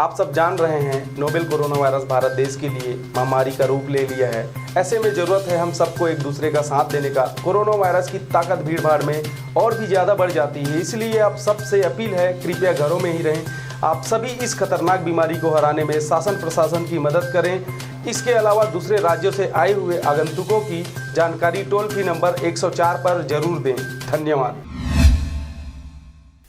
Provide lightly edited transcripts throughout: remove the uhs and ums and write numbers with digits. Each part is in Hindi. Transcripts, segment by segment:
आप सब जान रहे हैं नोवेल कोरोना वायरस भारत देश के लिए महामारी का रूप ले लिया है। ऐसे में जरूरत है हम सबको एक दूसरे का साथ देने का। कोरोना वायरस की ताकत भीड़ भाड़ में और भी ज़्यादा बढ़ जाती है, इसलिए आप सबसे अपील है कृपया घरों में ही रहें। आप सभी इस खतरनाक बीमारी को हराने में शासन प्रशासन की मदद करें। इसके अलावा दूसरे राज्यों से आए हुए आगंतुकों की जानकारी टोल फ्री नंबर 104 पर जरूर दें। धन्यवाद।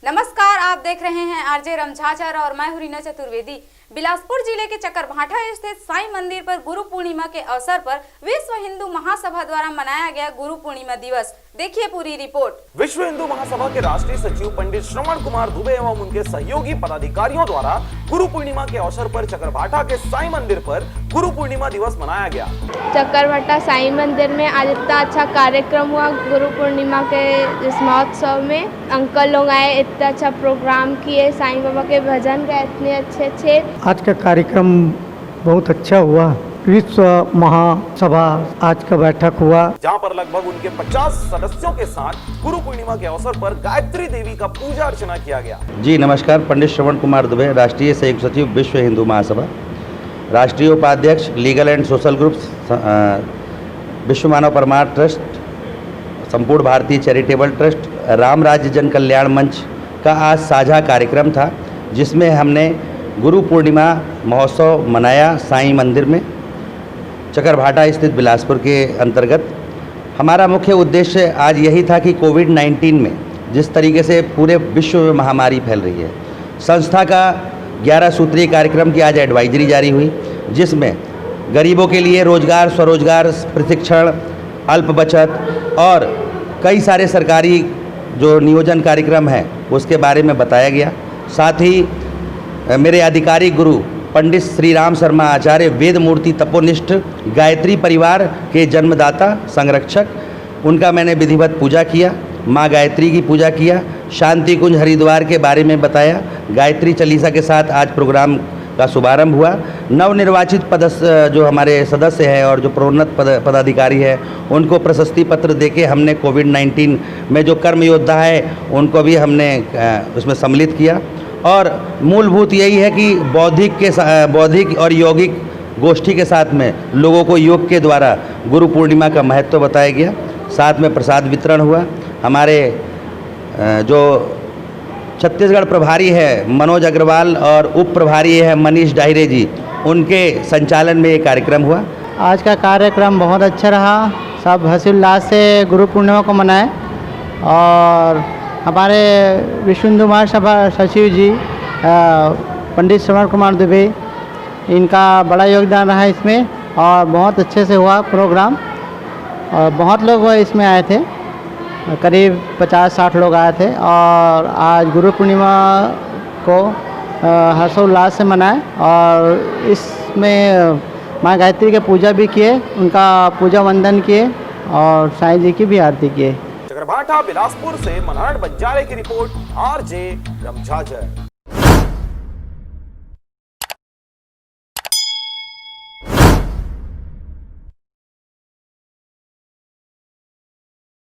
नमस्कार, आप देख रहे हैं आरजे रमझाचर और मैं हूं रीना चतुर्वेदी। बिलासपुर जिले के चकरभाठा स्थित साईं मंदिर पर गुरु पूर्णिमा के अवसर पर विश्व हिंदू महासभा द्वारा मनाया गया गुरु पूर्णिमा दिवस। देखिए पूरी रिपोर्ट। विश्व हिंदू महासभा के राष्ट्रीय सचिव पंडित श्रवण कुमार दुबे एवं उनके सहयोगी पदाधिकारियों द्वारा गुरु पूर्णिमा के अवसर पर चकरभाठा के साईं मंदिर पर गुरु पूर्णिमा दिवस मनाया गया। चकरभाठा साईं मंदिर में आज इतना अच्छा कार्यक्रम हुआ गुरु पूर्णिमा के इस महोत्सव में। अंकल लोग आए, इतना अच्छा प्रोग्राम किए, साईं बाबा के भजन गए इतने अच्छे। आज का कार्यक्रम बहुत अच्छा हुआ। विश्व महासभा आज का बैठक हुआ, जहां पर लगभग उनके 50 सदस्यों के साथ गुरु पूर्णिमा के अवसर पर गायत्री देवी का पूजा अर्चना किया गया। जी नमस्कार, पंडित श्रवण कुमार दुबे, राष्ट्रीय संयुक्त सचिव विश्व हिंदू महासभा, राष्ट्रीय उपाध्यक्ष लीगल एंड सोशल ग्रुप्स, विश्व मानव परमार्थ ट्रस्ट, संपूर्ण भारतीय चैरिटेबल ट्रस्ट, राम राज्य जन कल्याण मंच का आज साझा कार्यक्रम था, जिसमें हमने गुरु पूर्णिमा महोत्सव मनाया साईं मंदिर में चकरभाठा स्थित बिलासपुर के अंतर्गत। हमारा मुख्य उद्देश्य आज यही था कि कोविड-19 में जिस तरीके से पूरे विश्व में महामारी फैल रही है, संस्था का 11 सूत्रीय कार्यक्रम की आज एडवाइजरी जारी हुई, जिसमें गरीबों के लिए रोजगार, स्वरोजगार प्रशिक्षण, अल्प बचत और कई सारे सरकारी जो नियोजन कार्यक्रम है उसके बारे में बताया गया। साथ ही मेरे आधिकारिक गुरु पंडित श्री राम शर्मा आचार्य, वेद मूर्ति तपोनिष्ठ गायत्री परिवार के जन्मदाता संरक्षक, उनका मैंने विधिवत पूजा किया, माँ गायत्री की पूजा किया, शांति कुंज हरिद्वार के बारे में बताया। गायत्री चालीसा के साथ आज प्रोग्राम का शुभारंभ हुआ। नवनिर्वाचित जो हमारे सदस्य हैं और जो प्रोन्नत पदाधिकारी है, उनको प्रशस्ति पत्र देके हमने कोविड-19 में जो कर्म योद्धा है उनको भी हमने उसमें सम्मिलित किया। और मूलभूत यही है कि बौद्धिक और यौगिक गोष्ठी के साथ में लोगों को योग के द्वारा गुरु पूर्णिमा का महत्व बताया गया। साथ में प्रसाद वितरण हुआ। हमारे जो छत्तीसगढ़ प्रभारी है मनोज अग्रवाल और उप प्रभारी है मनीष डाहिरे जी, उनके संचालन में ये कार्यक्रम हुआ। आज का कार्यक्रम बहुत अच्छा रहा। सब हर्षोल्लास से गुरु पूर्णिमा को मनाए और हमारे विश्व हिंदू महासभा सचिव जी पंडित श्रवण कुमार दुबे, इनका बड़ा योगदान रहा इसमें और बहुत अच्छे से हुआ प्रोग्राम। और बहुत लोग इसमें आए थे, करीब 50-60 लोग आए थे और आज गुरु पूर्णिमा को हर्षोल्लास से मनाए और इसमें माँ गायत्री के पूजा भी किए, उनका पूजा वंदन किए और साईं जी की भी आरती किए। चकरभाठा बिलासपुर से मनहर बंजारे की रिपोर्ट, आरजे रमझाचर।